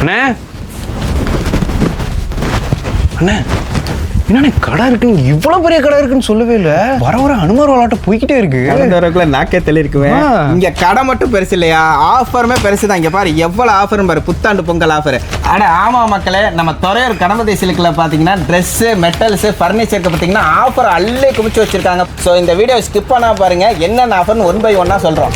அண்ணே அண்ணே என்ன கடை இருக்குன்னு இவ்வளவு பெரிய கடை இருக்குன்னு சொல்லவே இல்லை. வர வர அனுமார் விளாட்டம் போய்கிட்டே இருக்கு. வரக்குள்ள நாக்கே தெளிருக்குவேன். இங்க கடை மட்டும் பெருசு இல்லையா, ஆஃபருமே பெருசு தான். இங்க பாரு எவ்வளவு ஆஃபரும் பாரு, புத்தாண்டு பொங்கல் ஆஃபர். அட ஆமா மக்களே, நம்ம துறையூர் கணபதி சில்க்ல பாத்தீங்கன்னா ட்ரெஸ், மெட்டல்ஸ், ஃபர்னிச்சருக்கு பாத்தீங்கன்னா ஆஃபர் அள்ளி குமிச்சு வச்சிருக்காங்க. ஸோ இந்த வீடியோ ஸ்கிப் பண்ணா பாருங்க, என்னென்ன ஆஃபர்னு 1 by 1 சொல்றோம்.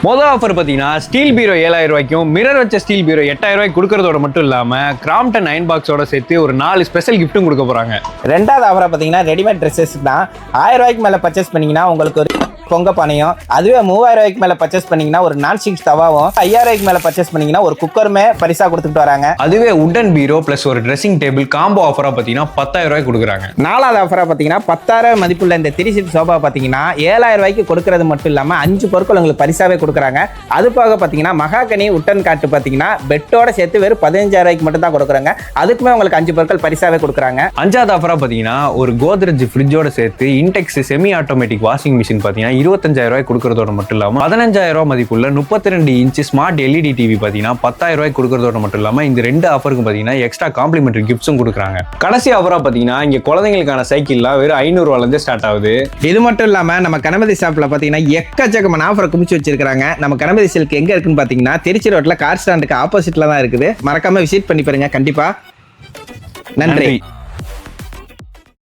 மொதல் ஆஃபர் பார்த்தீங்கன்னா ஸ்டீல் பீரோ 7000 ரூபாய்க்கும் மிரர் வச்ச ஸ்டீல் பீரோ 8000 ரூபாய்க்கு கொடுக்கறதோட மட்டும் இல்லாமல் கிராம்டன் அயன் பாக்ஸோட சேர்த்து ஒரு 4 ஸ்பெஷல் கிஃப்ட்டும் கொடுக்க போகிறாங்க. ரெண்டாவது ஆஃபராக பார்த்தீங்கன்னா ரெடிமேட் ட்ரெஸ்ஸஸ் தான். 1000 ரூபாய்க்கு மேலே பர்ச்சேஸ் பண்ணிங்கன்னா உங்களுக்கு ஒரு பொங்க பானையும், அதுவே 3000 ரூபாய்க்கு மேலே பர்ச்சேஸ் பண்ணிங்கன்னா ஒரு நான்ஸ்டிக் தவாவும், 5000 ரூபாய்க்கு மேலே பர்ச்சேஸ் பண்ணிங்கன்னா ஒரு குக்கருமே பரிசாக கொடுத்துட்டு வராங்க. அதுவே உடன் பீரோ ப்ளஸ் ஒரு ட்ரெஸ்ஸிங் டேபிள் காம்போ ஆஃபராக பார்த்தீங்கன்னா 10000 ரூபாய்க்கு கொடுக்குறாங்க. நாலாவது ஆஃபராக பார்த்தீங்கன்னா 10000 மதிப்புள்ள இந்த 3 சீட் சோஃபா பார்த்தீங்கன்னா 7000 ரூபாய்க்கு கொடுக்கறது மட்டும் இல்லாமல் 5 பொருட்கள் உங்களுக்கு பரிசாவே கொடுக்குறாங்க. அது போக பார்த்தீங்கன்னா மகாகனி உட்டன் காட்டு பார்த்தீங்கன்னா பெட்டோட சேர்த்து வெறும் 15000 ரூபாய்க்கு மட்டும் தான் கொடுக்குறாங்க. அதுக்குமே உங்களுக்கு 5 பொருட்கள் பரிசாவே கொடுக்குறாங்க. அஞ்சாவது ஆஃபராக பார்த்தீங்கன்னா ஒரு கோத்ரெஜ் ஃப்ரிட்ஜோட சேர்த்து index semi automatic washing machine பார்த்தீங்கன்னா 25000 ரூபாய்க்கு கொடுக்கறதோட மட்டும் இல்லாமல் 15000 ரூபாய் மதிப்புள்ள 32 இன்ச் ஸ்மார்ட் எல்இடி டிவி பார்த்தீங்கன்னா 10000 ரூபாய்க்கு கொடுக்கறதோட மட்டும் இல்லாமல் இந்த 2 ஆஃபருக்கும் பார்த்தீங்கன்னா எக்ஸ்ட்ரா காம்ப்ளிமெண்டரி கிஃப்ட்ஸும் கொடுக்குறாங்க. கடைசி ஆஃபராக பார்த்தீங்கன்னா இங்கே குழந்தைங்களுக்கான சைக்கிள்லாம் வெறும் 500 ரூபாயிலேருந்து ஸ்டார்ட் ஆகுது. இது மட்டும் இல்லாமல் நம்ம கணபதி ஷாப்பில் பார்த்தீங்கன்னா எக்கச்சக்கமான ஆஃபரை குமிச்சு வச்சிருக்காங்க. நம்ம கணபதி சில்க் எங்கே இருக்குன்னு பார்த்தீங்கன்னா திருச்சி ரோட்டில் கார் ஸ்டாண்டுக்கு ஆப்போசிட்டில் தான் இருக்குது. மறக்காம விசிட் பண்ணி பாருங்க கண்டிப்பாக. நன்றி.